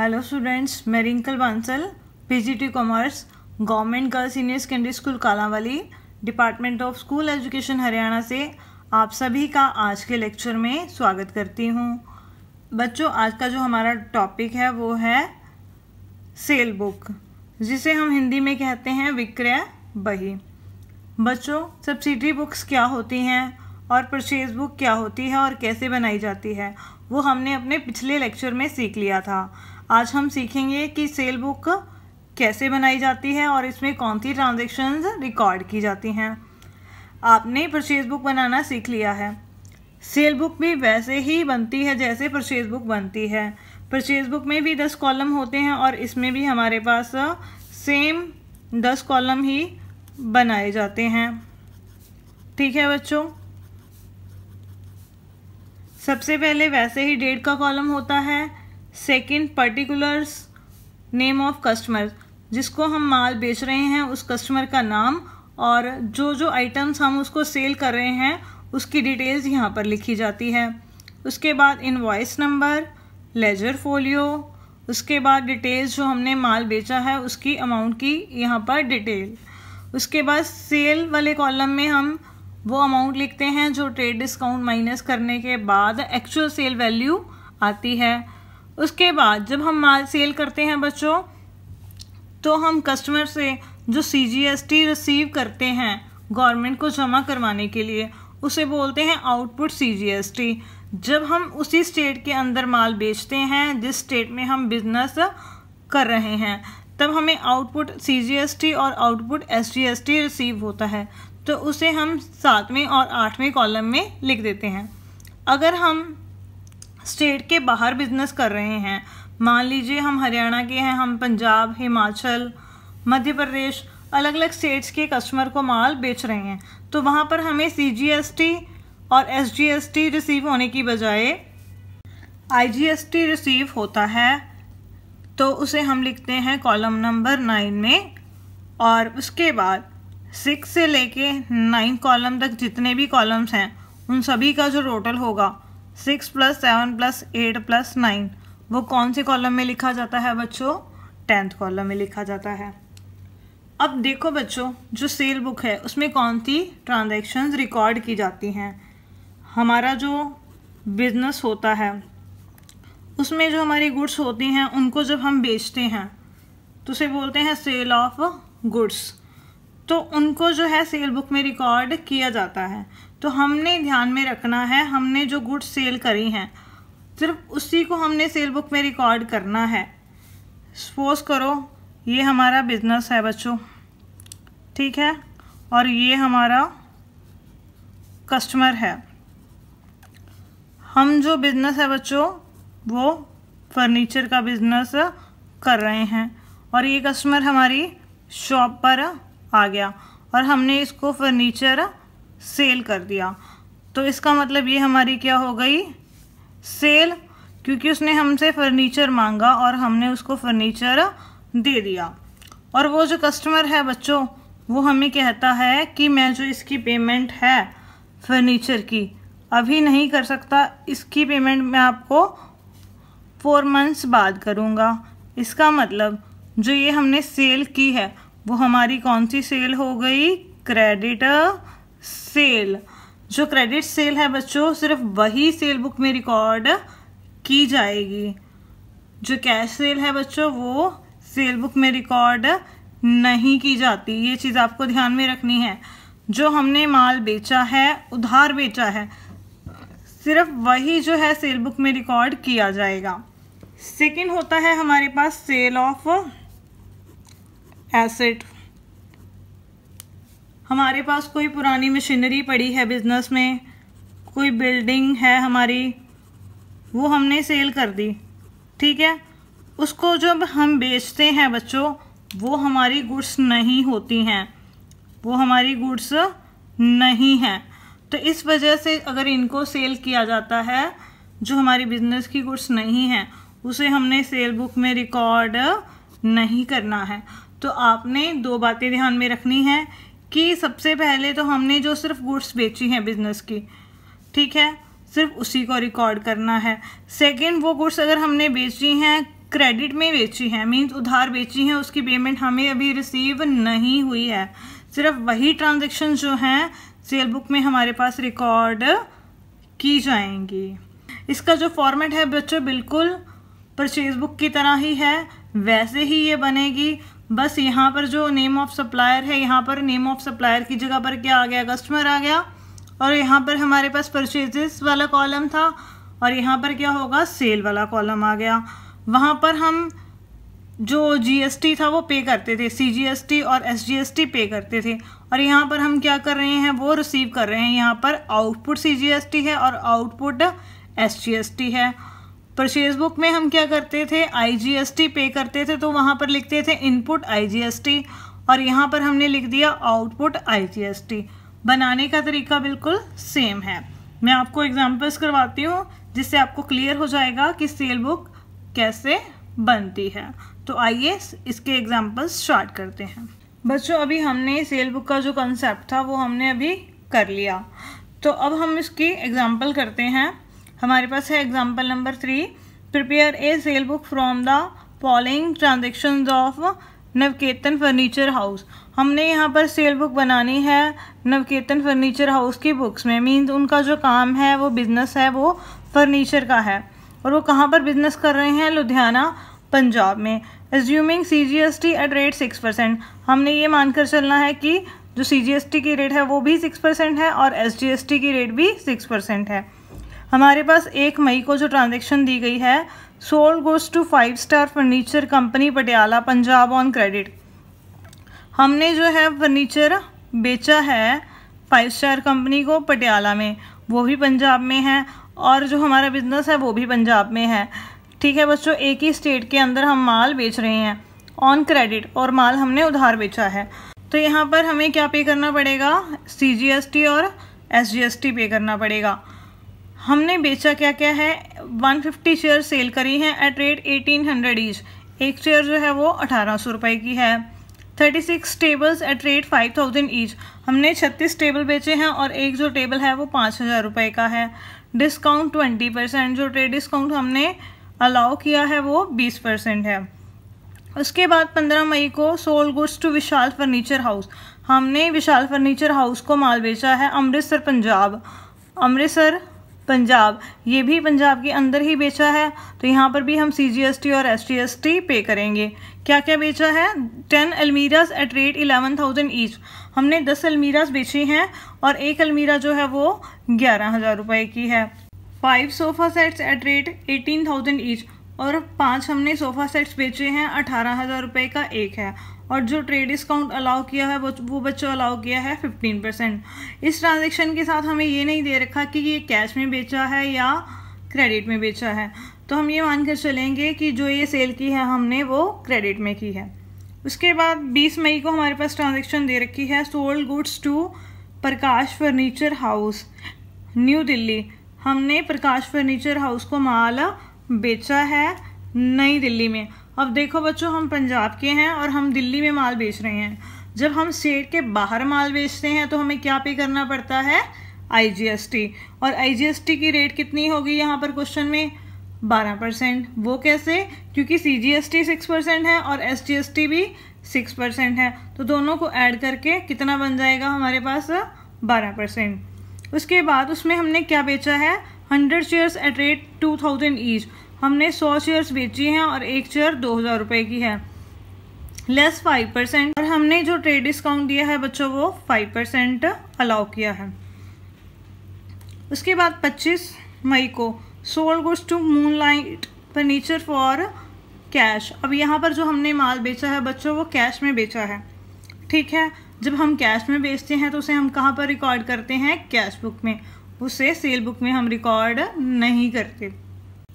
Hello students, मैं Rinkal Bansal, PGT commerce, government girls senior secondary school Kalanwali, department of school education Haryana से आप सभी का आज के लेक्चर में स्वागत करती हूँ। बच्चों, आज का जो हमारा टॉपिक है वो है सेल बुक, जिसे हम हिंदी में कहते हैं विक्रय बही। बच्चों, सब्सिडरी बुक्स क्या होती हैं और परचेज बुक क्या होती है और कैसे बनाई जाती है, वो हमने अपने पिछले लेक्चर में सीख लिया था। आज हम सीखेंगे कि सेल बुक कैसे बनाई जाती है और इसमें कौन सी ट्रांजैक्शंस रिकॉर्ड की जाती हैं। आपने परचेज बुक बनाना सीख लिया है। सेल बुक भी वैसे ही बनती है जैसे परचेज बुक बनती है। परचेज बुक में भी 10 कॉलम होते हैं और इसमें भी हमारे पास सेम 10 कॉलम ही बनाए जाते हैं। ठीक है बच्चों, सबसे पहले वैसे ही डेट का कॉलम होता है। Second, particulars, name of customer, जिसको हम माल बेच रहे हैं उस कस्टमर का नाम और जो आइटम्स हम उसको सेल कर रहे हैं उसकी डिटेल्स यहाँ पर लिखी जाती है। उसके बाद इनवॉइस नंबर, लेजर फोलियो, उसके बाद डिटेल्स जो हमने माल बेचा है उसकी अमाउंट की यहाँ पर डिटेल। उसके बाद सेल वाले कॉलम में हम वो अमाउंट लिखते हैं जो ट्रेड डिस्काउंट माइनस करने के बाद एक्चुअल सेल वैल्यू आती है। उसके बाद जब हम माल सेल करते हैं बच्चों, तो हम कस्टमर से जो CGST रिसीव करते हैं गवर्नमेंट को जमा करवाने के लिए, उसे बोलते हैं आउटपुट CGST। जब हम उसी स्टेट के अंदर माल बेचते हैं जिस स्टेट में हम बिजनेस कर रहे हैं, तब हमें आउटपुट CGST और आउटपुट SGST रिसीव होता है, तो उसे हम 7वें और 8वें कॉलम में लिख देते हैं। अगर हम स्टेट के बाहर बिजनेस कर रहे हैं, मान लीजिए हम हरियाणा के हैं, हम पंजाब, हिमाचल, मध्य प्रदेश, अलग अलग स्टेट्स के कस्टमर को माल बेच रहे हैं, तो वहाँ पर हमें CGST और SGST रिसीव होने की बजाय IGST रिसीव होता है, तो उसे हम लिखते हैं कॉलम नंबर 9 में। और उसके बाद 6 से लेके 9 कॉलम तक जितने भी कॉलम्स हैं उन सभी का जो टोटल होगा 6 + 7 + 8 + 9, वो कौन से कॉलम में लिखा जाता है बच्चों? 10th कॉलम में लिखा जाता है। अब देखो बच्चों, जो सेल बुक है उसमें कौन सी ट्रांजैक्शंस रिकॉर्ड की जाती हैं। हमारा जो बिजनेस होता है उसमें जो हमारी गुड्स होती हैं उनको जब हम बेचते हैं तो उसे बोलते हैं सेल ऑफ गुड्स, तो उनको जो है सेल बुक में रिकॉर्ड किया जाता है। तो हमने ध्यान में रखना है, हमने जो गुड्स सेल करी हैं सिर्फ उसी को हमने सेल बुक में रिकॉर्ड करना है। सपोज करो ये हमारा बिजनेस है बच्चों, ठीक है, और ये हमारा कस्टमर है। हम जो बिजनेस है बच्चों वो फर्नीचर का बिजनेस कर रहे हैं और ये कस्टमर हमारी शॉप पर आ गया और हमने इसको फर्नीचर सेल कर दिया, तो इसका मतलब ये हमारी क्या हो गई? सेल, क्योंकि उसने हमसे फर्नीचर मांगा और हमने उसको फर्नीचर दे दिया। और वो जो कस्टमर है बच्चों वो हमें कहता है कि मैं जो इसकी पेमेंट है फर्नीचर की अभी नहीं कर सकता, इसकी पेमेंट मैं आपको 4 मंथ्स बाद करूँगा। इसका मतलब जो ये हमने सेल की है वो हमारी कौन सी सेल हो गई? Credit sale. जो क्रेडिट सेल है बच्चों सिर्फ वही सेल बुक में रिकॉर्ड की जाएगी। जो कैश सेल है बच्चों वो सेल बुक में रिकॉर्ड नहीं की जाती। ये चीज़ आपको ध्यान में रखनी है। जो हमने माल बेचा है, उधार बेचा है, सिर्फ वही जो है सेल बुक में रिकॉर्ड किया जाएगा। सेकंड होता है हमारे पास सेल ऑफ एसेट। हमारे पास कोई पुरानी मशीनरी पड़ी है बिजनेस में, कोई बिल्डिंग है हमारी, वो हमने सेल कर दी, ठीक है। उसको जब हम बेचते हैं बच्चों वो हमारी गुड्स नहीं होती हैं, वो हमारी गुड्स नहीं हैं। तो इस वजह से अगर इनको सेल किया जाता है, जो हमारी बिजनेस की गुड्स नहीं हैं उसे हमने सेल बुक में रिकॉर्ड नहीं करना है। तो आपने 2 बातें ध्यान में रखनी है कि सबसे पहले तो हमने जो सिर्फ गुड्स बेची हैं बिजनेस की, ठीक है, सिर्फ उसी को रिकॉर्ड करना है। सेकंड, वो गुड्स अगर हमने बेची हैं क्रेडिट में बेची है, मीन्स उधार बेची है, उसकी पेमेंट हमें अभी रिसीव नहीं हुई है। सिर्फ वही ट्रांजैक्शन जो हैं सेल बुक में हमारे पास रिकॉर्ड की जाएंगी। इसका जो फॉर्मेट है बच्चों बिल्कुल परचेज बुक की तरह ही है, वैसे ही ये बनेगी। बस यहाँ पर जो नेम ऑफ सप्लायर है, यहाँ पर नेम ऑफ सप्लायर की जगह पर क्या आ गया, कस्टमर आ गया, और यहाँ पर हमारे पास परचेजेस वाला कॉलम था और यहाँ पर क्या होगा, सेल वाला कॉलम आ गया। वहाँ पर हम जो जीएसटी था वो पे करते थे, सीजीएसटी और एसजीएसटी पे करते थे, और यहाँ पर हम क्या कर रहे हैं, वो रिसीव कर रहे हैं। यहाँ पर आउटपुट सीजीएसटी है और आउटपुट एसजीएसटी है। परचेज बुक में हम क्या करते थे, आईजीएसटी पे करते थे, तो वहाँ पर लिखते थे इनपुट आईजीएसटी, और यहाँ पर हमने लिख दिया आउटपुट आईजीएसटी। बनाने का तरीका बिल्कुल सेम है। मैं आपको एग्जांपल्स करवाती हूँ जिससे आपको क्लियर हो जाएगा कि सेल बुक कैसे बनती है। तो आइए इसके एग्जांपल्स स्टार्ट करते हैं। बच्चों अभी हमने सेल बुक का जो कंसेप्ट था वो हमने अभी कर लिया, तो अब हम इसकी एग्जांपल करते हैं। हमारे पास है example number 3, prepare a cell book from the following transactions of Navketan furniture house. हमने यहाँ पर सेल बुक बनानी है नवकेतन फर्नीचर हाउस की बुक्स में, मीन्स उनका जो काम है वो बिजनेस है वो फर्नीचर का है, और वो कहाँ पर बिजनेस कर रहे हैं, लुधियाना पंजाब में। एज्यूमिंग सीजीएसटी एट रेट 6%, हमने ये मानकर चलना है कि जो सीजीएसटी की रेट है वो भी 6% है और एसजीएसटी की रेट भी 6% है। हमारे पास 1 मई को जो ट्रांजैक्शन दी गई है, sold goods to 5 star furniture company Patiala Punjab on credit. हमने जो है फर्नीचर बेचा है 5 स्टार कंपनी को पटियाला में, वो भी पंजाब में है, और जो हमारा बिजनेस है वो भी पंजाब में है। ठीक है बच्चों, एक ही स्टेट के अंदर हम माल बेच रहे हैं ऑन क्रेडिट, और माल हमने उधार बेचा है। तो यहाँ पर हमें क्या पे करना पड़ेगा, सीजीएसटी और एसजीएसटी पे करना पड़ेगा। हमने बेचा क्या क्या है, 150 चेयर सेल करी हैं एट रेट 1800 ईच। एक चेयर जो है वो 1800 रुपये की है। 36 टेबल्स एट रेट 5000 ईच। हमने 36 टेबल बेचे हैं और एक जो टेबल है वो 5000 रुपये का है। डिस्काउंट 20%, जो ट्रेड डिस्काउंट हमने अलाउ किया है वो 20% है। उसके बाद 15 मई को sold goods to Vishal furniture house. हमने विशाल फर्नीचर हाउस को माल बेचा है अमृतसर पंजाब। अमृतसर पंजाब, ये भी पंजाब के अंदर ही बेचा है, तो यहाँ पर भी हम सीजीएसटी और एसजीएसटी पे करेंगे। क्या क्या बेचा है, 10 अलमीराज एट रेट 11,000 ईच। हमने 10 अलमीराज बेची हैं और एक अलमीरा जो है वो 11,000 रुपये की है। 5 sofa sets at rate 18,000 each, और 5 हमने सोफ़ा सेट्स बेचे हैं, 18,000 रुपये का एक है, और जो ट्रेड डिस्काउंट अलाउ किया है वो बच्चों अलाउ किया है 15%। इस ट्रांजैक्शन के साथ हमें ये नहीं दे रखा कि ये कैश में बेचा है या क्रेडिट में बेचा है, तो हम ये मानकर चलेंगे कि जो ये सेल की है हमने वो क्रेडिट में की है। उसके बाद 20 मई को हमारे पास ट्रांजैक्शन दे रखी है, sold goods to Prakash furniture house New Delhi. हमने प्रकाश फर्नीचर हाउस को माल बेचा है नई दिल्ली में। अब देखो बच्चों, हम पंजाब के हैं और हम दिल्ली में माल बेच रहे हैं। जब हम स्टेट के बाहर माल बेचते हैं तो हमें क्या पे करना पड़ता है, आईजीएसटी, और आईजीएसटी की रेट कितनी होगी यहाँ पर क्वेश्चन में, 12%। वो कैसे, क्योंकि सीजीएसटी 6% है और एसजीएसटी भी 6% है, तो दोनों को ऐड करके कितना बन जाएगा हमारे पास, 12%। उसके बाद उसमें हमने क्या बेचा है, 100 चेयर्स एट रेट 2000 ईच। हमने 100 चेयर्स बेची हैं और एक चेयर 2000 रुपये की है, लेस 5%, और हमने जो ट्रेड डिस्काउंट दिया है बच्चों वो 5% अलाउ किया है। उसके बाद 25 मई को sold goods to moonlight furniture for cash. अब यहाँ पर जो हमने माल बेचा है बच्चों वो कैश में बेचा है, ठीक है। जब हम कैश में बेचते हैं तो उसे हम कहाँ पर रिकॉर्ड करते हैं, कैश बुक में, उसे सेल बुक में हम रिकॉर्ड नहीं करते।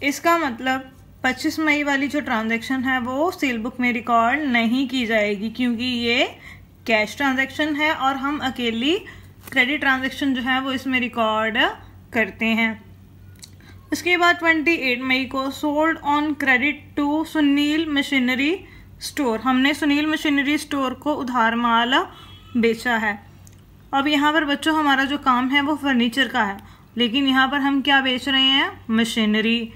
इसका मतलब 25 मई वाली जो ट्रांजैक्शन है वो सेल बुक में रिकॉर्ड नहीं की जाएगी, क्योंकि ये कैश ट्रांजैक्शन है और हम अकेली क्रेडिट ट्रांजैक्शन जो है वो इसमें रिकॉर्ड करते हैं। उसके बाद 28 मई को sold on credit to Sunil machinery store. हमने सुनील मशीनरी स्टोर को उधार माल बेचा है। अब यहाँ पर बच्चों हमारा जो काम है वो फर्नीचर का है, लेकिन यहाँ पर हम क्या बेच रहे हैं, machinery.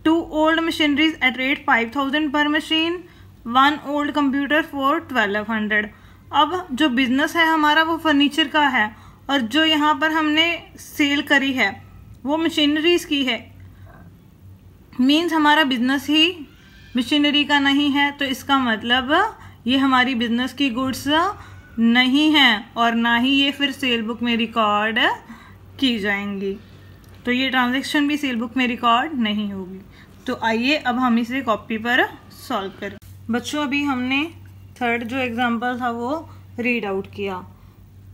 2 old machineries at rate 5000 per machine, 1 old computer for 1200। अब जो बिजनेस है हमारा वो फर्नीचर का है और जो यहाँ पर हमने सेल करी है वो मशीनरीज की है, मीन्स हमारा बिजनेस ही मशीनरी का नहीं है, तो इसका मतलब ये हमारी बिजनेस की गुड्स नहीं है और ना ही ये फिर सेल बुक में रिकॉर्ड की जाएंगी, तो ये ट्रांजैक्शन भी सेल बुक में रिकॉर्ड नहीं होगी। तो आइए अब हम इसे कॉपी पर सॉल्व करें। बच्चों अभी हमने थर्ड जो एग्जांपल था वो रीड आउट किया,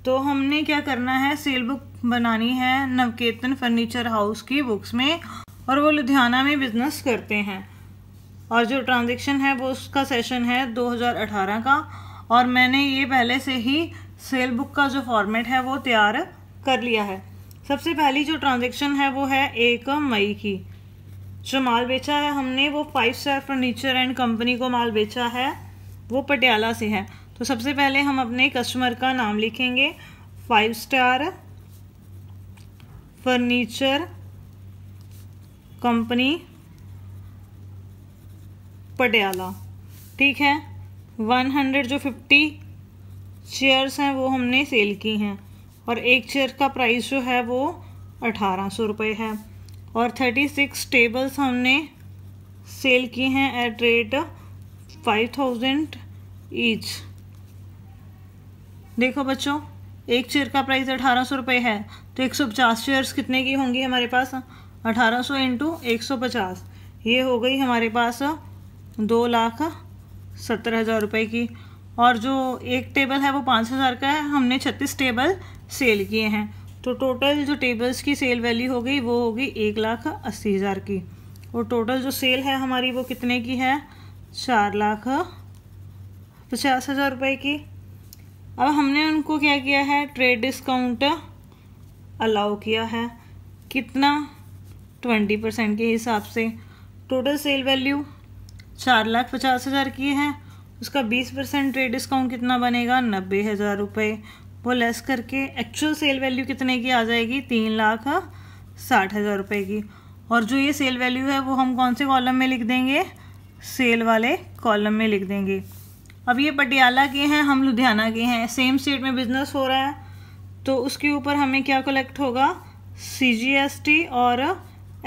तो हमने क्या करना है, सेल बुक बनानी है नवकेतन फर्नीचर हाउस की बुक्स में और वो लुधियाना में बिजनेस करते हैं और जो ट्रांजैक्शन है वो उसका सेशन है 2018 का और मैंने ये पहले से ही सेल बुक का जो फॉर्मेट है वो तैयार कर लिया है। सबसे पहली जो ट्रांजैक्शन है वो है 1 मई की। जो माल बेचा है हमने वो 5 स्टार फर्नीचर एंड कंपनी को माल बेचा है, वो पटियाला से है। तो सबसे पहले हम अपने कस्टमर का नाम लिखेंगे, 5 स्टार फर्नीचर कंपनी पटियाला, ठीक है। 100 जो 50 चेयर्स हैं वो हमने सेल की हैं और एक चेयर का प्राइस जो है वो 1800 रुपये है और 36 टेबल्स हमने सेल की हैं एट रेट 5000 ईच। देखो बच्चों, एक चेयर का प्राइस 1800 रुपये है तो 150 चेयर्स कितने की होंगी हमारे पास, 1800 इंटू 150, ये हो गई हमारे पास 2,70,000 रुपये की। और जो एक टेबल है वो 5000 का है, हमने 36 टेबल सेल किए हैं, तो टोटल जो टेबल्स की सेल वैल्यू हो गई वो होगी 1,80,000 की और टोटल जो सेल है हमारी वो कितने की है, 4,50,000 रुपये की। अब हमने उनको क्या किया है, ट्रेड डिस्काउंट अलाउ किया है, कितना, 20% के हिसाब से। टोटल सेल वैल्यू 4,50,000 की है, उसका 20% ट्रेड डिस्काउंट कितना बनेगा, 90,000 रुपये। वो लेस करके एक्चुअल सेल वैल्यू कितने की आ जाएगी, 3,60,000 रुपये की। और जो ये सेल वैल्यू है वो हम कौन से कॉलम में लिख देंगे, सेल वाले कॉलम में लिख देंगे। अब ये पटियाला के हैं, हम लुधियाना के हैं, सेम स्टेट में बिजनेस हो रहा है, तो उसके ऊपर हमें क्या कलेक्ट होगा, CGST और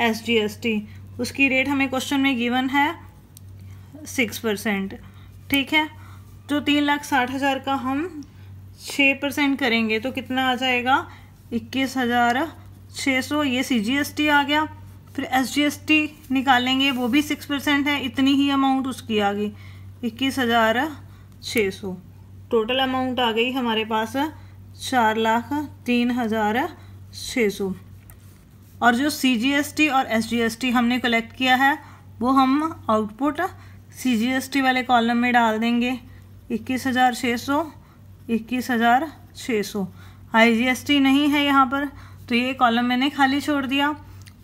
SGST। उसकी रेट हमें क्वेश्चन में गिवन है 6%, ठीक है। तो 3,60,000 का हम 6% करेंगे तो कितना आ जाएगा, 21,600। ये CGST आ गया, फिर SGST निकालेंगे, वो भी 6% है, इतनी ही अमाउंट उसकी आ गई, 21,600। टोटल अमाउंट आ गई हमारे पास 4,03,600। और जो CGST और SGST हमने कलेक्ट किया है वो हम आउटपुट CGST वाले कॉलम में डाल देंगे, 21,600, 21,600। IGST नहीं है यहाँ पर, तो ये कॉलम मैंने खाली छोड़ दिया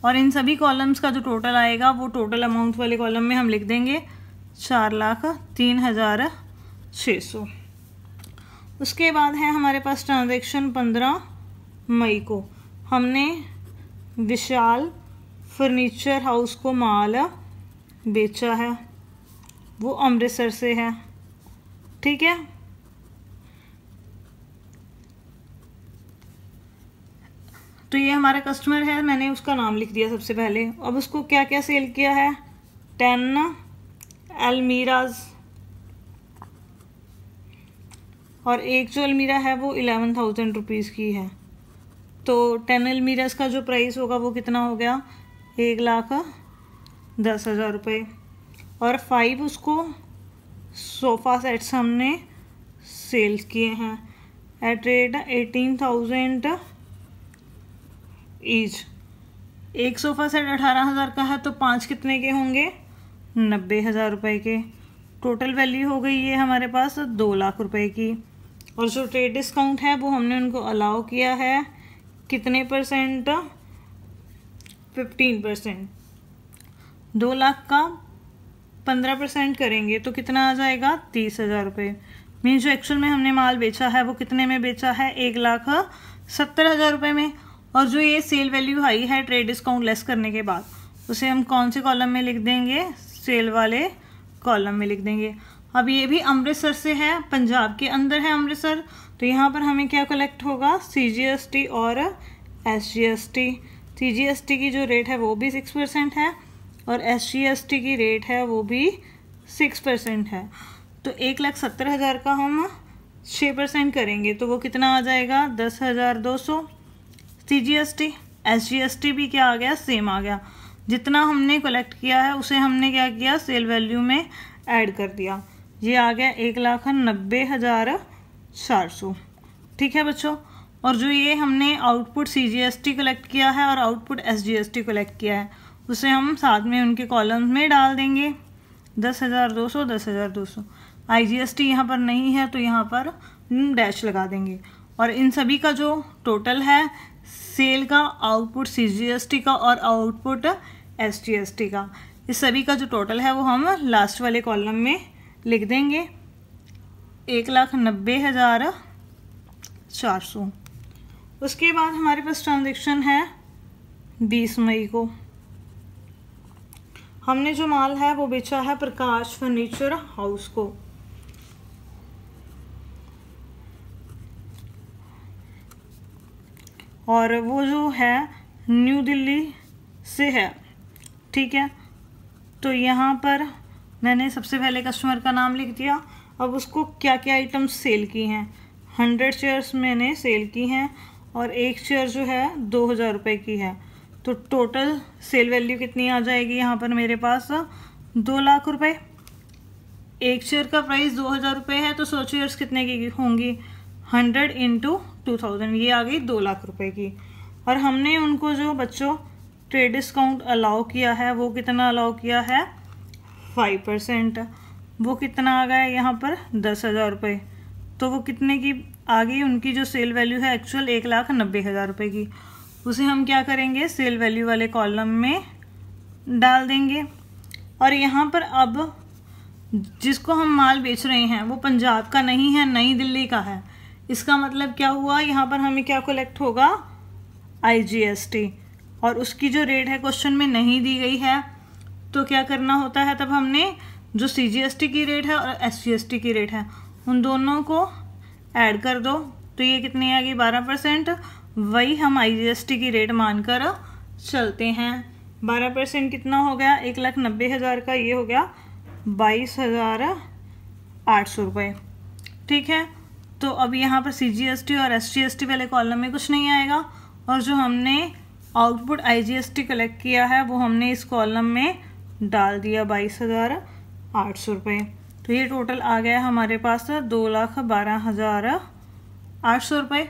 और इन सभी कॉलम्स का जो टोटल आएगा वो टोटल अमाउंट वाले कॉलम में हम लिख देंगे 4,03,600। उसके बाद है हमारे पास ट्रांजैक्शन 15 मई को। हमने विशाल फर्नीचर हाउस को माल बेचा है, वो अमृतसर से है, ठीक है। तो ये हमारा कस्टमर है, मैंने उसका नाम लिख दिया सबसे पहले। अब उसको क्या क्या सेल किया है, 10 अलमीराज और एक जो अलमीरा है वो 11,000 रुपीज़ की है, तो 10 अलमीराज का जो प्राइस होगा वो कितना हो गया, 1,10,000 रुपये। और 5 उसको सोफ़ा सेट्स हमने सेल किए हैं एट रेट 18,000 ईच। एक सोफ़ा सेट 18,000 का है तो 5 कितने के होंगे, 90,000 रुपये के। टोटल वैल्यू हो गई ये हमारे पास 2 लाख रुपए की। और जो ट्रेड डिस्काउंट है वो हमने उनको अलाउ किया है कितने परसेंट, 15%। 2 लाख का 15% करेंगे तो कितना आ जाएगा, 30,000 रुपये। मीन्स जो एक्चुअल में हमने माल बेचा है वो कितने में बेचा है, 1,70,000 रुपये में। और जो ये सेल वैल्यू आई है ट्रेड डिस्काउंट लेस करने के बाद उसे हम कौन से कॉलम में लिख देंगे, सेल वाले कॉलम में लिख देंगे। अब ये भी अमृतसर से है, पंजाब के अंदर है अमृतसर, तो यहाँ पर हमें क्या कलेक्ट होगा, CGST और SGST। CGST की जो रेट है वो भी 6% है और SGST की रेट है वो भी 6% है। तो 1,70,000 का हम 6% करेंगे तो वो कितना आ जाएगा, 10,200। CGST SGST भी क्या आ गया, सेम आ गया। जितना हमने कलेक्ट किया है उसे हमने क्या किया, सेल वैल्यू में ऐड कर दिया। ये आ गया 1,90,400। ठीक है बच्चों। और जो ये हमने आउटपुट CGST कलेक्ट किया है और आउटपुट SGST कलेक्ट किया है उसे हम साथ में उनके कॉलम्स में डाल देंगे, 10,200 10,200। IGST यहाँ पर नहीं है तो यहाँ पर डैश लगा देंगे। और इन सभी का जो टोटल है सेल का, आउटपुट CGST का और आउटपुट SGST का, इस सभी का जो टोटल है वो हम लास्ट वाले कॉलम में लिख देंगे, 1,90,400। उसके बाद हमारे पास ट्रांजैक्शन है 20 मई को। हमने जो माल है वो बेचा है प्रकाश फर्नीचर हाउस को। और वो जो है न्यू दिल्ली से है। ठीक है, तो यहाँ पर मैंने सबसे पहले कस्टमर का नाम लिख दिया। अब उसको क्या क्या आइटम्स सेल की हैं, 100 चेयर्स मैंने सेल की हैं और एक चेयर जो है 2,000 रुपये की है। तो टोटल सेल वैल्यू कितनी आ जाएगी यहाँ पर मेरे पास, 2 लाख रुपये। एक चेयर का प्राइस 2,000 रुपये है तो 100 चेयर्स कितने की होंगी, 100 × 2,000, ये आ गई 2 लाख रुपए की। और हमने उनको जो बच्चों ट्रेड डिस्काउंट अलाउ किया है वो कितना अलाउ किया है, 5%। वो कितना आ गया यहाँ पर, 10,000 रुपये। तो वो कितने की आ गई, उनकी जो सेल वैल्यू है एक्चुअल 1,90,000 रुपये की। उसे हम क्या करेंगे, सेल वैल्यू वाले कॉलम में डाल देंगे। और यहाँ पर अब जिसको हम माल बेच रहे हैं वो पंजाब का नहीं है, नई दिल्ली का है। इसका मतलब क्या हुआ, यहाँ पर हमें क्या कलेक्ट होगा, IGST। और उसकी जो रेट है क्वेश्चन में नहीं दी गई है तो क्या करना होता है, तब हमने जो CGST की रेट है और SGST की रेट है उन दोनों को ऐड कर दो। तो ये कितनी आ गई, 12%। वही हम IGST की रेट मानकर चलते हैं। 12% कितना हो गया, 1,90,000 का ये हो गया 22,800 रुपये। ठीक है, तो अब यहाँ पर CGST और SGST वाले कॉलम में कुछ नहीं आएगा और जो हमने आउटपुट IGST कलेक्ट किया है वो हमने इस कॉलम में डाल दिया, 22,800 रुपये। तो ये टोटल आ गया हमारे पास 2,12,800 रुपये।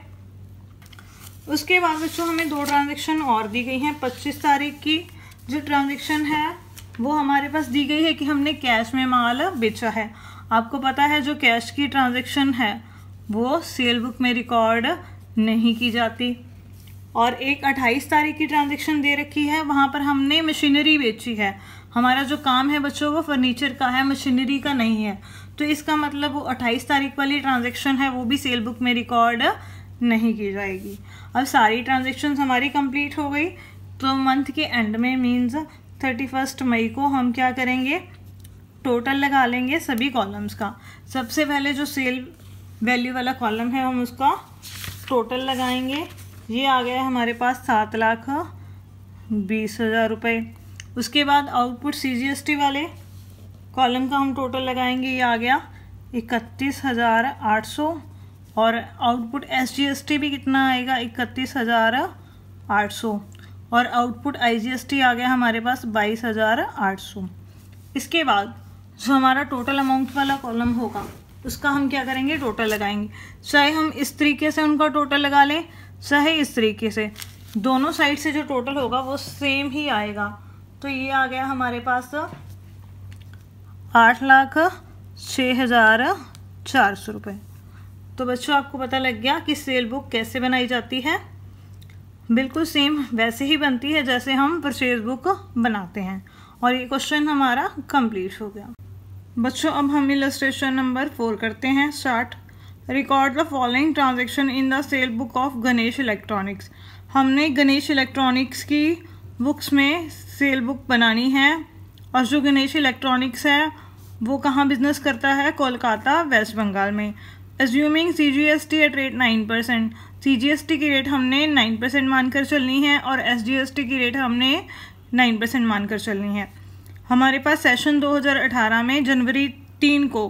उसके बाद बच्चों हमें 2 ट्रांजेक्शन और दी गई हैं। 25 तारीख की जो ट्रांजेक्शन है वो हमारे पास दी गई है कि हमने कैश में माल बेचा है। आपको पता है जो कैश की ट्रांजेक्शन है वो सेल बुक में रिकॉर्ड नहीं की जाती। और एक 28 तारीख की ट्रांजेक्शन दे रखी है, वहाँ पर हमने मशीनरी बेची है। हमारा जो काम है बच्चों वो फर्नीचर का है, मशीनरी का नहीं है। तो इसका मतलब वो 28 तारीख वाली ट्रांजेक्शन है वो भी सेल बुक में रिकॉर्ड नहीं की जाएगी। अब सारी ट्रांजेक्शन्स हमारी कंप्लीट हो गई तो मंथ के एंड में मीन्स 31 मई को हम क्या करेंगे, टोटल लगा लेंगे सभी कॉलम्स का। सबसे पहले जो सेल वैल्यू वाला कॉलम है हम उसका टोटल लगाएंगे। ये आ गया हमारे पास 7,20,000 रुपये। उसके बाद आउटपुट CGST वाले कॉलम का हम टोटल लगाएंगे, ये आ गया 31,800। और आउटपुट SGST भी कितना आएगा, 31,800। और आउटपुट IGST आ गया हमारे पास 22,800। इसके बाद जो हमारा टोटल अमाउंट वाला कॉलम होगा उसका हम क्या करेंगे, टोटल लगाएंगे। चाहे हम इस तरीके से उनका टोटल लगा लें चाहे इस तरीके से, दोनों साइड से जो टोटल होगा वो सेम ही आएगा। तो ये आ गया हमारे पास 8,06,400 रुपये। तो बच्चों आपको पता लग गया कि सेल बुक कैसे बनाई जाती है। बिल्कुल सेम वैसे ही बनती है जैसे हम परचेज बुक बनाते हैं। और ये क्वेश्चन हमारा कंप्लीट हो गया। बच्चों अब हम इलस्ट्रेशन नंबर 4 करते हैं start. Record the following transaction in the cell book of Ganesh electronics. हमने गणेश इलेक्ट्रॉनिक्स की बुक्स में सेल बुक बनानी है। और जो गणेश इलेक्ट्रॉनिक्स है वो कहाँ बिजनेस करता है, कोलकाता वेस्ट बंगाल में। Assuming CGST at rate 9%, CGST की रेट हमने 9% मानकर चलनी है और SGST की रेट हमने 9% मानकर चलनी है। हमारे पास सेशन 2018 में जनवरी 3 को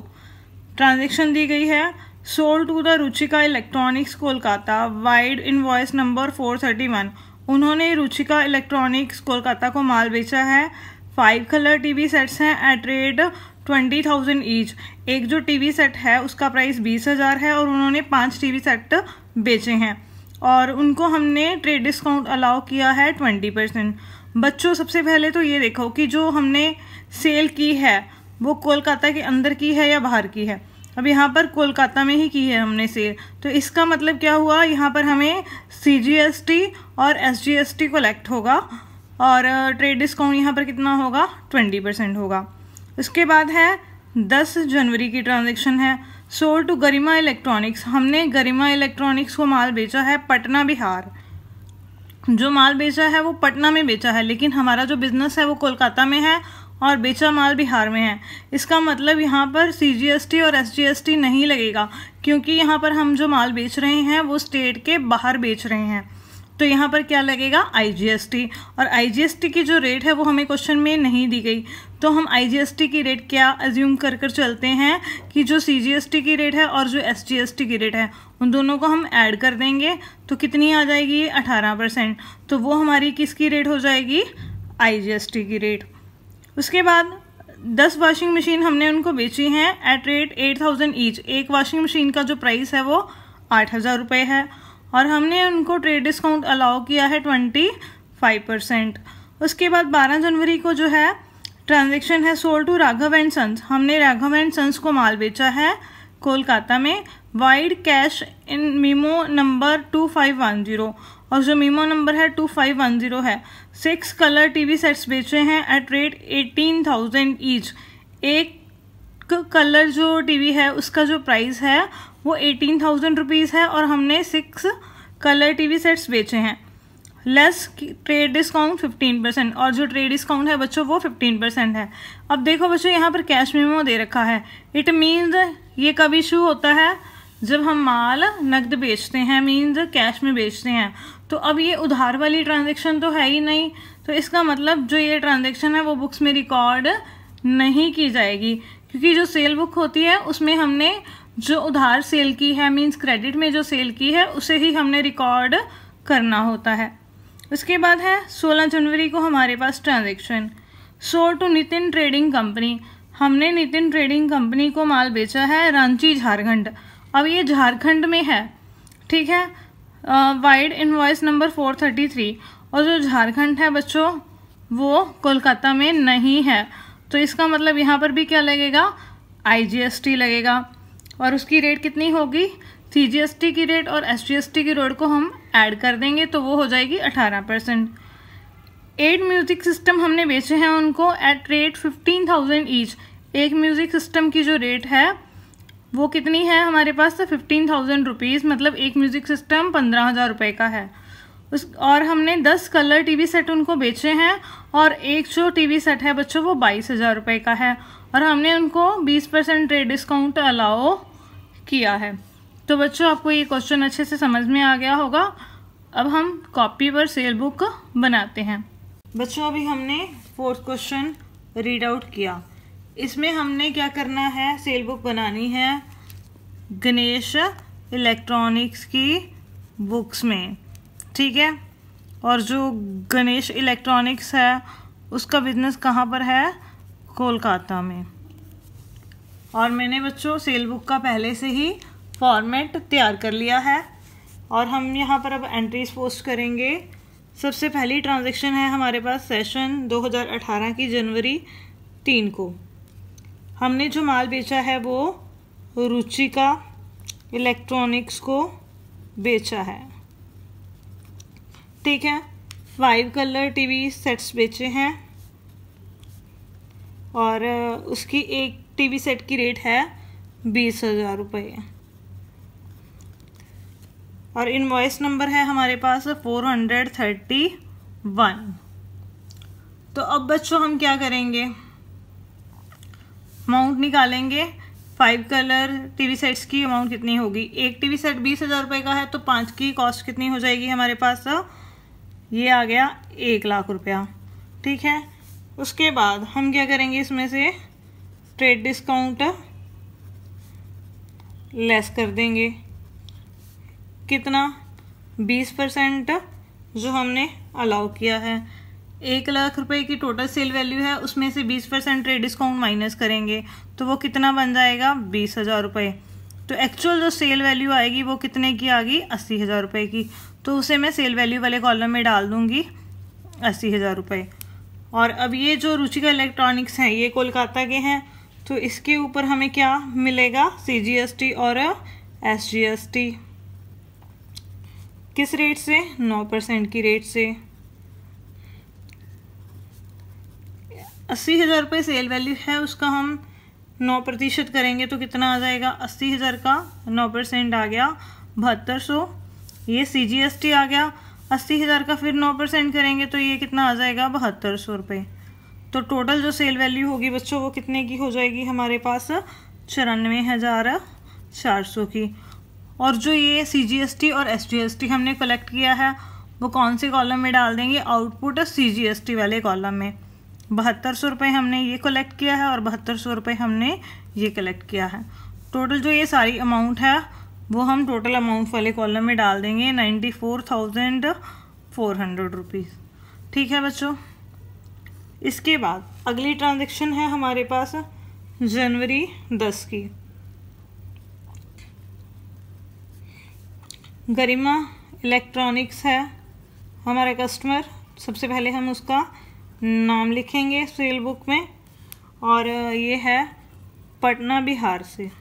ट्रांजैक्शन दी गई है। Sold to the Ruchika electronics Kolkata vide invoice number 431। उन्होंने रुचिका इलेक्ट्रॉनिक्स कोलकाता को माल बेचा है। 5 कलर टीवी सेट्स हैं एट रेट 20,000 ईच। एक जो टीवी सेट है उसका प्राइस 20,000 है और उन्होंने 5 टीवी सेट बेचे हैं और उनको हमने ट्रेड डिस्काउंट अलाउ किया है 20%। बच्चों सबसे पहले तो ये देखो कि जो हमने सेल की है वो कोलकाता के अंदर की है या बाहर की है। अब यहाँ पर कोलकाता में ही की है हमने सेल, तो इसका मतलब क्या हुआ, यहाँ पर हमें CGST और SGST कलेक्ट होगा और ट्रेड डिस्काउंट यहाँ पर कितना होगा, 20% होगा। उसके बाद है 10 जनवरी की ट्रांजैक्शन है। सोल्ड टू गरिमा इलेक्ट्रॉनिक्स, हमने गरिमा इलेक्ट्रॉनिक्स को माल बेचा है पटना बिहार। जो माल बेचा है वो पटना में बेचा है लेकिन हमारा जो बिजनेस है वो कोलकाता में है और बेचा माल बिहार में है। इसका मतलब यहाँ पर CGST और SGST नहीं लगेगा क्योंकि यहाँ पर हम जो माल बेच रहे हैं वो स्टेट के बाहर बेच रहे हैं। तो यहाँ पर क्या लगेगा, IGST। और IGST की जो रेट है वो हमें क्वेश्चन में नहीं दी गई, तो हम IGST की रेट क्या अज्यूम कर चलते हैं कि जो CGST की रेट है और जो SGST की रेट है उन दोनों को हम ऐड कर देंगे तो कितनी आ जाएगी, 18%। तो वो हमारी किसकी रेट हो जाएगी, IGST की रेट। उसके बाद 10 वॉशिंग मशीन हमने उनको बेची हैं एट रेट 8,000 ईच। एक वॉशिंग मशीन का जो प्राइस है वो 8,000 रुपये है और हमने उनको ट्रेड डिस्काउंट अलाउ किया है 25%। उसके बाद 12 जनवरी को जो है ट्रांजैक्शन है sold to Raghav and sons. हमने राघव एंड सन्स को माल बेचा है कोलकाता में wide cash in memo number 2510 और जो मीमो नंबर है 2510 है। 6 कलर टीवी सेट्स बेचे हैं एट रेट 18,000 ईच। एक कलर जो टीवी है उसका जो प्राइस है वो 18,000 रुपीज़ है और हमने 6 कलर टीवी सेट्स बेचे हैं। लेस ट्रेड डिस्काउंट 15% और जो ट्रेड डिस्काउंट है बच्चों वो 15% है। अब देखो बच्चों यहाँ पर कैश मेमो दे रखा है। इट मीन्स ये कब इशू होता है, जब हम माल नकद बेचते हैं, मीन्स कैश में बेचते हैं। तो अब ये उधार वाली ट्रांजैक्शन तो है ही नहीं, तो इसका मतलब जो ये ट्रांजैक्शन है वो बुक्स में रिकॉर्ड नहीं की जाएगी क्योंकि जो सेल बुक होती है उसमें हमने जो उधार सेल की है, मीन्स क्रेडिट में जो सेल की है उसे ही हमने रिकॉर्ड करना होता है। उसके बाद है 16 जनवरी को हमारे पास transaction sold to Nitin trading company. हमने नितिन ट्रेडिंग कंपनी को माल बेचा है रांची झारखंड। अब ये झारखंड में है, ठीक है, वाइड इनवॉइस नंबर 433 और जो झारखंड है बच्चों वो कोलकाता में नहीं है। तो इसका मतलब यहाँ पर भी क्या लगेगा, IGST लगेगा और उसकी रेट कितनी होगी, CGST की रेट और SGST की रेट को हम ऐड कर देंगे तो वो हो जाएगी 18%। 8 म्यूज़िक सिस्टम हमने बेचे हैं उनको एट रेट 15,000 ईच। एक म्यूज़िक सिस्टम की जो रेट है वो कितनी है हमारे पास, 15,000 रुपीज़, मतलब एक म्यूज़िक सिस्टम 15,000 रुपये का है। और हमने 10 कलर टीवी सेट उनको बेचे हैं और एक जो टीवी सेट है बच्चों वो 22,000 रुपये का है और हमने उनको 20% ट्रेड डिस्काउंट अलाउ किया है। तो बच्चों आपको ये क्वेश्चन अच्छे से समझ में आ गया होगा। अब हम कॉपी पर सेल बुक बनाते हैं। बच्चों अभी हमने 4th क्वेश्चन रीड आउट किया। इसमें हमने क्या करना है, सेल बुक बनानी है गणेश इलेक्ट्रॉनिक्स की बुक्स में, ठीक है। और जो गणेश इलेक्ट्रॉनिक्स है उसका बिजनेस कहाँ पर है, कोलकाता में। और मैंने बच्चों सेल बुक का पहले से ही फॉर्मेट तैयार कर लिया है और हम यहाँ पर अब एंट्रीज पोस्ट करेंगे। सबसे पहली ट्रांजैक्शन है हमारे पास सेशन 2018 की जनवरी 3 को। हमने जो माल बेचा है वो रुचिका इलेक्ट्रॉनिक्स को बेचा है, ठीक है। 5 कलर टीवी सेट्स बेचे हैं और उसकी एक टीवी सेट की रेट है 20,000 रुपये और इनवॉइस नंबर है हमारे पास 431। तो अब बच्चों हम क्या करेंगे, अमाउंट निकालेंगे। 5 कलर टीवी सेट्स की अमाउंट कितनी होगी, एक टीवी सेट 20,000 रुपये का है तो 5 की कॉस्ट कितनी हो जाएगी हमारे पास, ये आ गया 1 लाख रुपया। ठीक है, उसके बाद हम क्या करेंगे, इसमें से ट्रेड डिस्काउंट लेस कर देंगे। कितना, 20% जो हमने अलाउ किया है। 1 लाख रुपए की टोटल सेल वैल्यू है, उसमें से 20% ट्रेड डिस्काउंट माइनस करेंगे तो वो कितना बन जाएगा, 20,000 रुपये। तो एक्चुअल जो सेल वैल्यू आएगी वो कितने की आ गई, 80,000 रुपये की। तो उसे मैं सेल वैल्यू वाले कॉलम में डाल दूंगी 80,000 रुपये। और अब ये जो रुचिका इलेक्ट्रॉनिक्स हैं ये कोलकाता के हैं, तो इसके ऊपर हमें क्या मिलेगा, CGST और SGST। किस रेट से, 9% की रेट से। 80,000 रुपये सेल वैल्यू है, उसका हम 9% करेंगे तो कितना आ जाएगा, 80,000 का 9% आ गया 7200। ये CGST आ गया 80,000 का, फिर 9% करेंगे तो ये कितना आ जाएगा, 7200 रुपये। तो टोटल जो सेल वैल्यू होगी बच्चों वो कितने की हो जाएगी हमारे पास, 94,400 की। और जो ये CGST और SGST हमने कलेक्ट किया है वो कौन से कॉलम में डाल देंगे, आउटपुट CGST वाले कॉलम में। 7200 रुपये हमने ये कलेक्ट किया है और 7200 रुपये हमने ये कलेक्ट किया है। टोटल जो ये सारी अमाउंट है वो हम टोटल अमाउंट वाले कॉलम में डाल देंगे, 94,400 रुपीज़। ठीक है बच्चों, इसके बाद अगली ट्रांजैक्शन है हमारे पास जनवरी 10 की। गरिमा इलेक्ट्रॉनिक्स है हमारा कस्टमर। सबसे पहले हम उसका नाम लिखेंगे सेल बुक में, और ये है पटना बिहार से।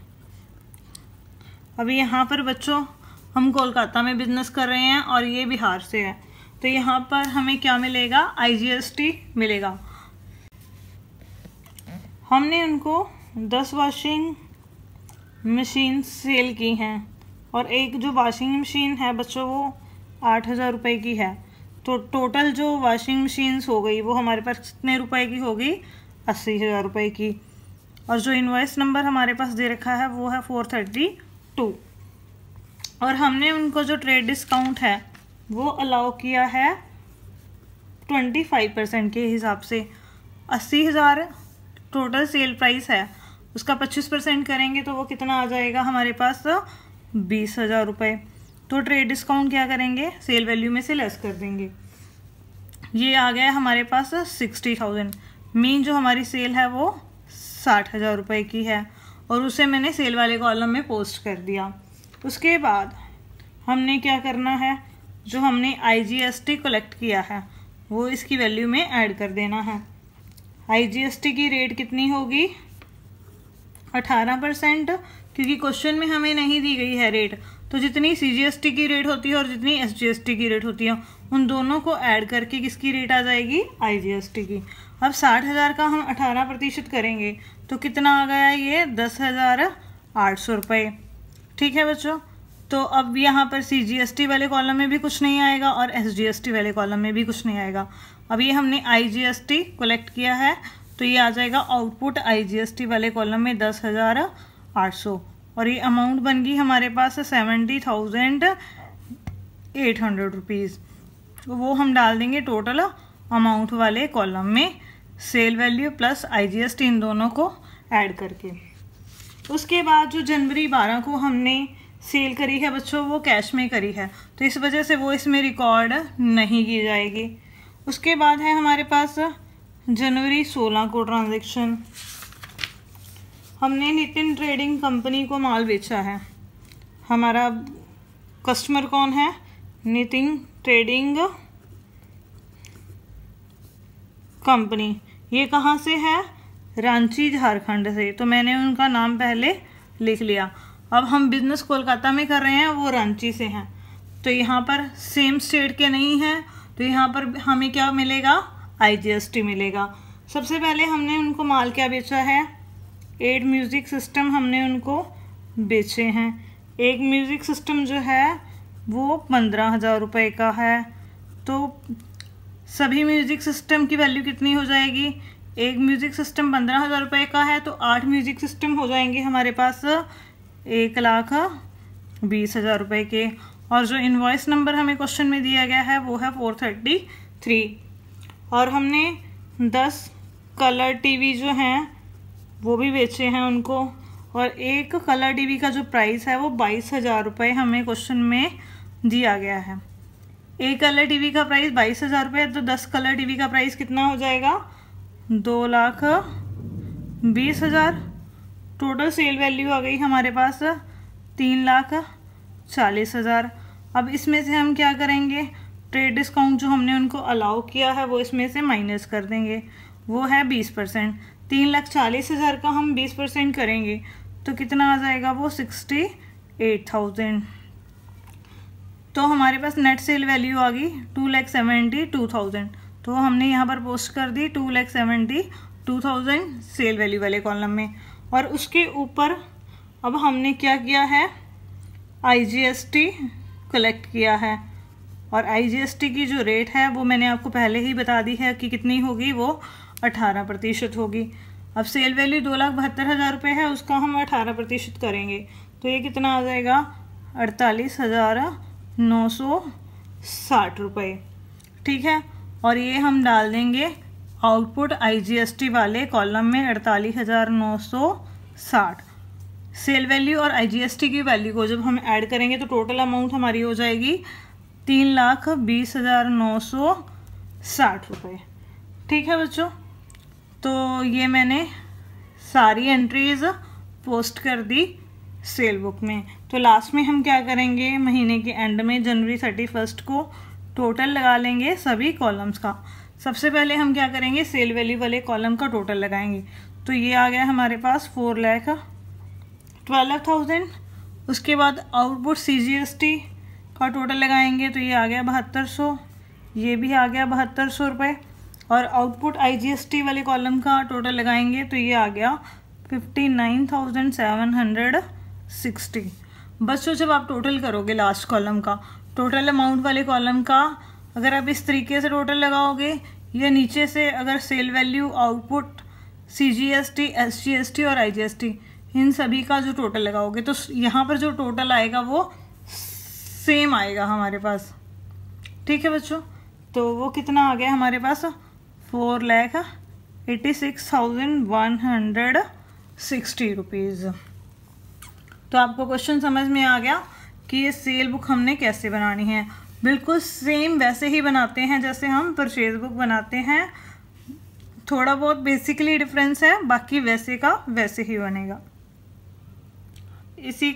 अभी यहाँ पर बच्चों हम कोलकाता में बिजनेस कर रहे हैं और ये बिहार से है, तो यहाँ पर हमें क्या मिलेगा, IGST मिलेगा। हमने उनको 10 वॉशिंग मशीन सेल की हैं और एक जो वॉशिंग मशीन है बच्चों वो 8,000 रुपये की है। तो टोटल जो वॉशिंग मशीन्स हो गई वो हमारे पास कितने रुपए की होगी, 80,000 रुपये की। और जो इनवॉइस नंबर हमारे पास दे रखा है वो है 432। और हमने उनको जो ट्रेड डिस्काउंट है वो अलाउ किया है 25% के हिसाब से। 80,000 टोटल सेल प्राइस है, उसका 25% करेंगे तो वो कितना आ जाएगा हमारे पास, 20,000 रुपये। तो ट्रेड डिस्काउंट क्या करेंगे, सेल वैल्यू में से लेस कर देंगे। ये आ गया हमारे पास 60,000। मीन जो हमारी सेल है वो 60,000 रुपये की है और उसे मैंने सेल वाले कॉलम में पोस्ट कर दिया। उसके बाद हमने क्या करना है, जो हमने IGST कलेक्ट किया है वो इसकी वैल्यू में ऐड कर देना है। IGST की रेट कितनी होगी, 18%, क्योंकि क्वेश्चन में हमें नहीं दी गई है रेट। तो जितनी CGST की रेट होती है और जितनी SGST की रेट होती है उन दोनों को ऐड करके किसकी रेट आ जाएगी, IGST की। अब 60,000 का हम 18% करेंगे तो कितना आ गया, ये 10,800 रुपये। ठीक है बच्चों, तो अब यहाँ पर CGST वाले कॉलम में भी कुछ नहीं आएगा और SGST वाले कॉलम में भी कुछ नहीं आएगा। अब ये हमने IGST कलेक्ट किया है तो ये आ जाएगा आउटपुट IGST वाले कॉलम में 10,800 और ये अमाउंट बन गई हमारे पास 70,800 रुपीज़। वो हम डाल देंगे टोटल अमाउंट वाले कॉलम में, सेल वैल्यू प्लस IGST इन दोनों को ऐड करके। उसके बाद जो जनवरी 12 को हमने सेल करी है बच्चों वो कैश में करी है, तो इस वजह से वो इसमें रिकॉर्ड नहीं की जाएगी। उसके बाद है हमारे पास जनवरी 16 को ट्रांजैक्शन। हमने नितिन ट्रेडिंग कंपनी को माल बेचा है। हमारा कस्टमर कौन है, नितिन ट्रेडिंग कंपनी। ये कहाँ से है, रांची झारखंड से। तो मैंने उनका नाम पहले लिख लिया। अब हम बिजनेस कोलकाता में कर रहे हैं, वो रांची से हैं, तो यहाँ पर सेम स्टेट के नहीं हैं, तो यहाँ पर हमें क्या मिलेगा, IGST मिलेगा। सबसे पहले हमने उनको माल क्या बेचा है, 8 म्यूज़िक सिस्टम हमने उनको बेचे हैं। एक म्यूज़िक सिस्टम जो है वो 15,000 रुपये का है। तो सभी म्यूज़िक सिस्टम की वैल्यू कितनी हो जाएगी? एक म्यूज़िक सिस्टम 15,000 रुपये का है तो 8 म्यूज़िक सिस्टम हो जाएंगे हमारे पास 1,20,000 रुपये के। और जो इनवॉइस नंबर हमें क्वेश्चन में दिया गया है वो है 433। और हमने 10 कलर टीवी जो हैं वो भी बेचे हैं उनको, और एक कलर टीवी का जो प्राइस है वो 22,000 रुपये हमें क्वेश्चन में दिया गया है। एक कलर टीवी का प्राइस 22,000 रुपये, तो 10 कलर टीवी का प्राइस कितना हो जाएगा? 2,20,000। टोटल सेल वैल्यू आ गई हमारे पास 3,40,000। अब इसमें से हम क्या करेंगे? ट्रेड डिस्काउंट जो हमने उनको अलाउ किया है वो इसमें से माइनस कर देंगे, वो है 20%। 3,40,000 का हम 20% करेंगे तो कितना आ जाएगा? वो 68,000। तो हमारे पास नेट सेल वैल्यू आ गई 2,72,000। तो हमने यहाँ पर पोस्ट कर दी 2,72,000 सेल वैल्यू वाले कॉलम में। और उसके ऊपर अब हमने क्या किया है? IGST कलेक्ट किया है, और IGST की जो रेट है वो मैंने आपको पहले ही बता दी है कि कितनी होगी, वो 18% होगी। अब सेल वैल्यू 2,72,000 रुपये है, उसका हम 18% करेंगे तो ये कितना आ जाएगा? 48,960 रुपये। ठीक है, और ये हम डाल देंगे आउटपुट IGST वाले कॉलम में 48,960। सेल वैल्यू और IGST की वैल्यू को जब हम ऐड करेंगे तो टोटल अमाउंट हमारी हो जाएगी 3,20,960 रुपये। ठीक है बच्चों, तो ये मैंने सारी एंट्रीज पोस्ट कर दी सेल बुक में। तो लास्ट में हम क्या करेंगे? महीने के एंड में जनवरी 31 को टोटल लगा लेंगे सभी कॉलम्स का। सबसे पहले हम क्या करेंगे? सेल वैल्यू वाले कॉलम का टोटल लगाएंगे। तो ये आ गया हमारे पास 4,12,000। उसके बाद आउटपुट CGST का टोटल लगाएंगे तो ये आ गया 7,200। ये भी आ गया 7,200 रुपये। और आउटपुट IGST वाले कॉलम का टोटल लगाएंगे तो ये आ गया 59,760। बच्चों जब आप टोटल करोगे लास्ट कॉलम का, टोटल अमाउंट वाले कॉलम का अगर आप इस तरीके से टोटल लगाओगे, या नीचे से अगर sale value, output, CGST, SGST और IGST इन सभी का जो टोटल लगाओगे तो यहाँ पर जो टोटल आएगा वो सेम आएगा हमारे पास। ठीक है बच्चों, तो वो कितना आ गया हमारे पास? 4,86,160 रुपीज़। तो आपको क्वेश्चन समझ में आ गया कि ये सेल बुक हमने कैसे बनानी है। बिल्कुल सेम वैसे ही बनाते हैं जैसे हम परचेज बुक बनाते हैं, थोड़ा बहुत बेसिकली डिफरेंस है, बाकी वैसे का वैसे ही बनेगा। इसी